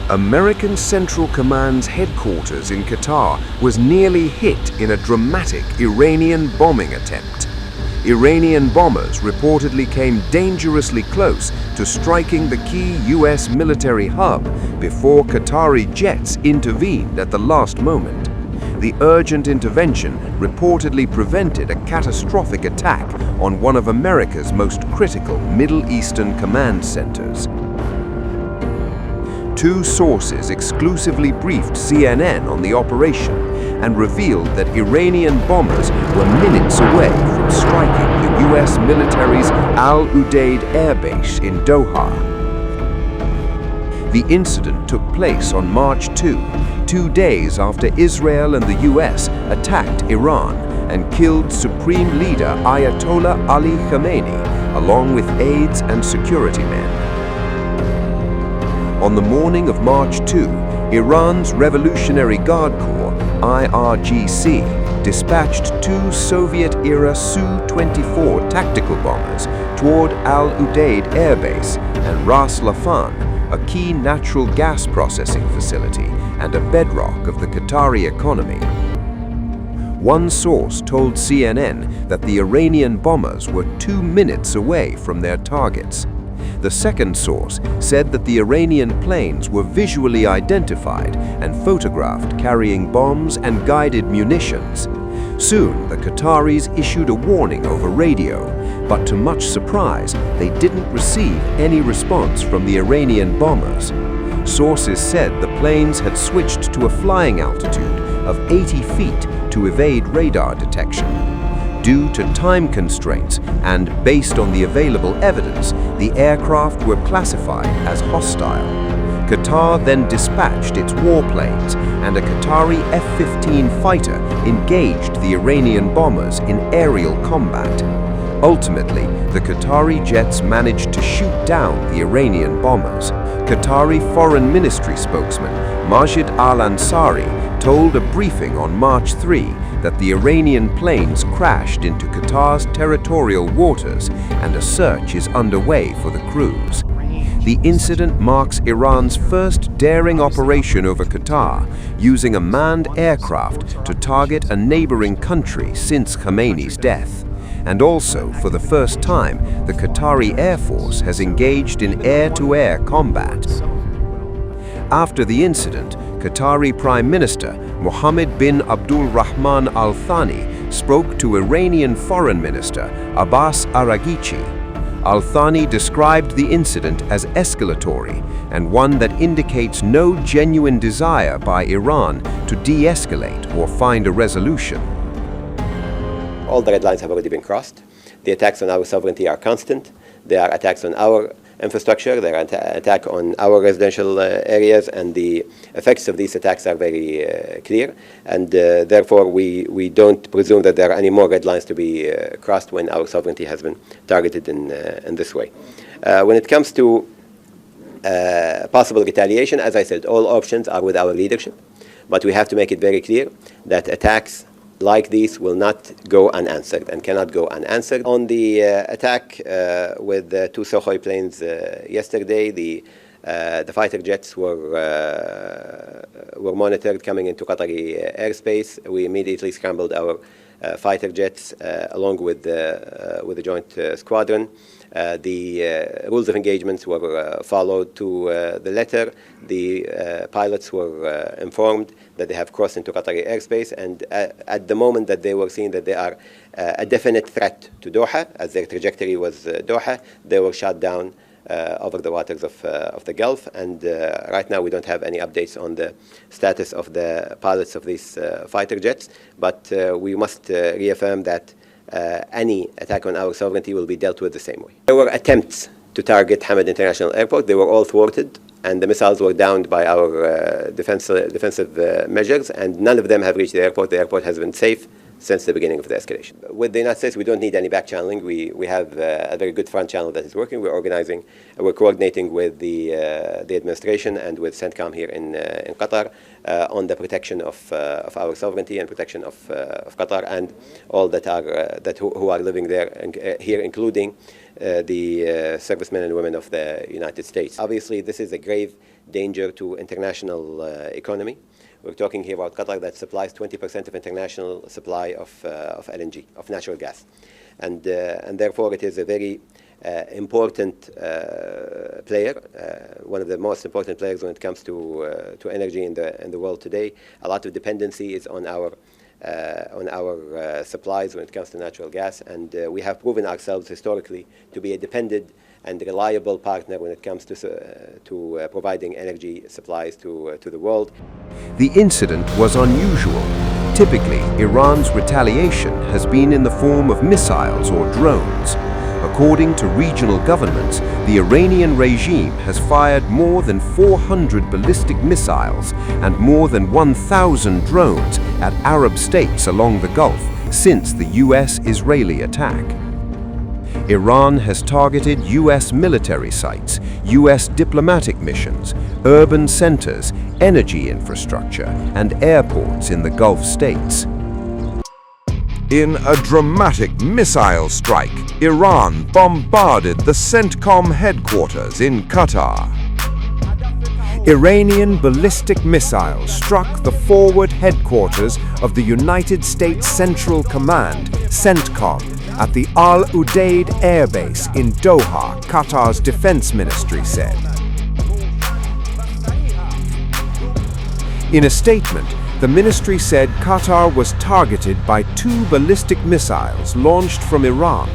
American Central Command's headquarters in Qatar was nearly hit in a dramatic Iranian bombing attempt. Iranian bombers reportedly came dangerously close to striking the key US military hub before Qatari jets intervened at the last moment. The urgent intervention reportedly prevented a catastrophic attack on one of America's most critical Middle Eastern command centers. Two sources exclusively briefed CNN on the operation and revealed that Iranian bombers were minutes away from striking the US military's Al-Udeid Air Base in Doha. The incident took place on March 2 days after Israel and the US attacked Iran and killed Supreme Leader Ayatollah Ali Khamenei, along with aides and security men. On the morning of March 2, Iran's Revolutionary Guard Corps, IRGC, dispatched two Soviet-era Su-24 tactical bombers toward Al-Udeid Air Base and Ras Laffan, a key natural gas processing facility and a bedrock of the Qatari economy. One source told CNN that the Iranian bombers were 2 minutes away from their targets. The second source said that the Iranian planes were visually identified and photographed carrying bombs and guided munitions. Soon, the Qataris issued a warning over radio, but to much surprise, they didn't receive any response from the Iranian bombers. Sources said the planes had switched to a flying altitude of 80 feet to evade radar detection. Due to time constraints and based on the available evidence, the aircraft were classified as hostile. Qatar then dispatched its warplanes, and a Qatari F-15 fighter engaged the Iranian bombers in aerial combat. Ultimately, the Qatari jets managed to shoot down the Iranian bombers. Qatari Foreign Ministry spokesman Majid Al-Ansari told a briefing on March 3 that the Iranian planes crashed into Qatar's territorial waters and a search is underway for the crews. The incident marks Iran's first daring operation over Qatar, using a manned aircraft to target a neighboring country since Khamenei's death. And also, for the first time, the Qatari Air Force has engaged in air-to-air combat. After the incident, Qatari Prime Minister Mohammed bin Abdul Rahman Al Thani spoke to Iranian Foreign Minister Abbas Araghchi. Al Thani described the incident as escalatory and one that indicates no genuine desire by Iran to de-escalate or find a resolution. All the red lines have already been crossed. The attacks on our sovereignty are constant. There are attacks on our infrastructure, there are attacks on our residential areas, and the effects of these attacks are very clear. And therefore, we don't presume that there are any more red lines to be crossed when our sovereignty has been targeted in this way. When it comes to possible retaliation, as I said, all options are with our leadership. But we have to make it very clear that attacks like these will not go unanswered and cannot go unanswered. On the attack with the two Sukhoi planes yesterday, the fighter jets were monitored coming into Qatari airspace. We immediately scrambled our fighter jets along with the joint squadron. The rules of engagements were followed to the letter. The pilots were informed that they have crossed into Qatari airspace, and at the moment that they were seeing that they are a definite threat to Doha, as their trajectory was Doha, they were shot down over the waters of the Gulf. And right now we don't have any updates on the status of the pilots of these fighter jets, but we must reaffirm that any attack on our sovereignty will be dealt with the same way. There were attempts to target Hamad International Airport. They were all thwarted, and the missiles were downed by our defensive measures, and none of them have reached the airport. The airport has been safe since the beginning of the escalation. With the United States, we don't need any back channeling. We have a very good front channel that is working. We're organizing, we're coordinating with the administration and with CENTCOM here in Qatar on the protection of our sovereignty and protection of Qatar and all that are who are living there here, including the servicemen and women of the United States. Obviously, this is a grave danger to international economy. We're talking here about Qatar that supplies 20% of international supply of LNG, of natural gas. And therefore it is a very important player, one of the most important players when it comes to energy in the world today. A lot of dependency is on our supplies when it comes to natural gas, and we have proven ourselves historically to be a dependent and reliable partner when it comes to providing energy supplies to the world. The incident was unusual. Typically, Iran's retaliation has been in the form of missiles or drones. According to regional governments, the Iranian regime has fired more than 400 ballistic missiles and more than 1,000 drones at Arab states along the Gulf since the US-Israeli attack. Iran has targeted US military sites, US diplomatic missions, urban centers, energy infrastructure, and airports in the Gulf states. In a dramatic missile strike, Iran bombarded the CENTCOM headquarters in Qatar. Iranian ballistic missiles struck the forward headquarters of the United States Central Command, CENTCOM, at the Al-Udeid Air Base in Doha, Qatar's defense ministry said. In a statement, the ministry said Qatar was targeted by 2 ballistic missiles launched from Iran,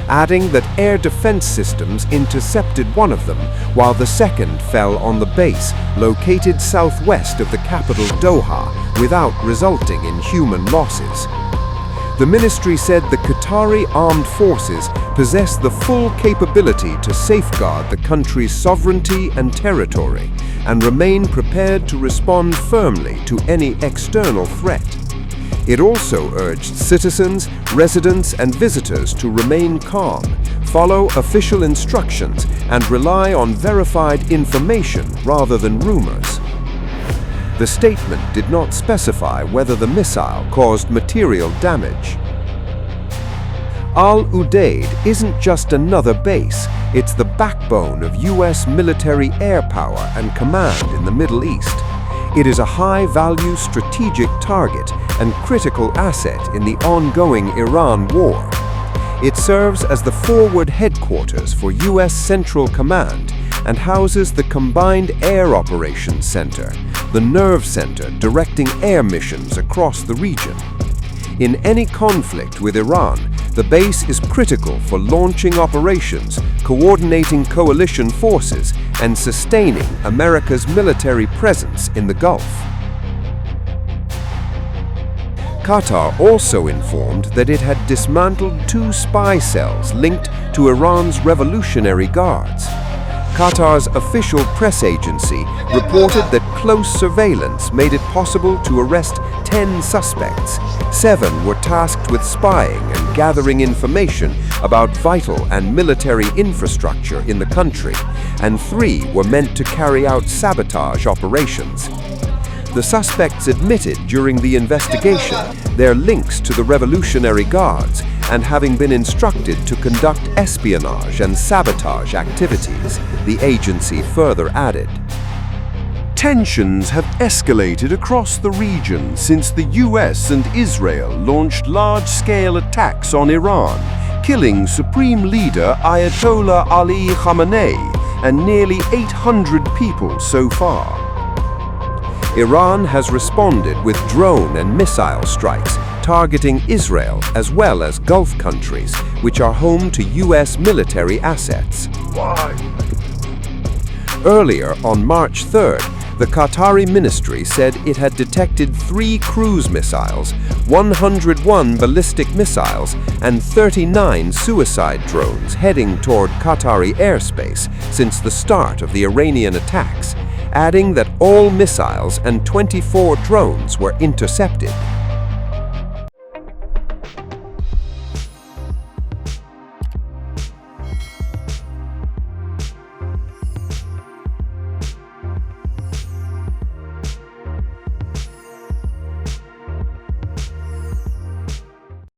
adding that air defense systems intercepted one of them, while the second fell on the base located southwest of the capital Doha without resulting in human losses. The ministry said the Qatari armed forces possess the full capability to safeguard the country's sovereignty and territory and remain prepared to respond firmly to any external threat. It also urged citizens, residents, and visitors to remain calm, follow official instructions, and rely on verified information rather than rumors. The statement did not specify whether the missile caused material damage. Al-Udeid isn't just another base, it's the backbone of US military air power and command in the Middle East. It is a high-value strategic target and critical asset in the ongoing Iran war. It serves as the forward headquarters for US Central Command and houses the Combined Air Operations Center, the nerve center directing air missions across the region. In any conflict with Iran, the base is critical for launching operations, coordinating coalition forces, and sustaining America's military presence in the Gulf. Qatar also informed that it had dismantled 2 spy cells linked to Iran's Revolutionary Guards. Qatar's official press agency reported that close surveillance made it possible to arrest 10 suspects. 7 were tasked with spying and gathering information about vital and military infrastructure in the country, and 3 were meant to carry out sabotage operations. The suspects admitted during the investigation their links to the Revolutionary Guards and having been instructed to conduct espionage and sabotage activities, the agency further added. Tensions have escalated across the region since the US and Israel launched large-scale attacks on Iran, killing Supreme Leader Ayatollah Ali Khamenei and nearly 800 people so far. Iran has responded with drone and missile strikes targeting Israel as well as Gulf countries, which are home to US military assets. Earlier, on March 3rd, the Qatari ministry said it had detected 3 cruise missiles, 101 ballistic missiles, and 39 suicide drones heading toward Qatari airspace since the start of the Iranian attacks, adding that all missiles and 24 drones were intercepted.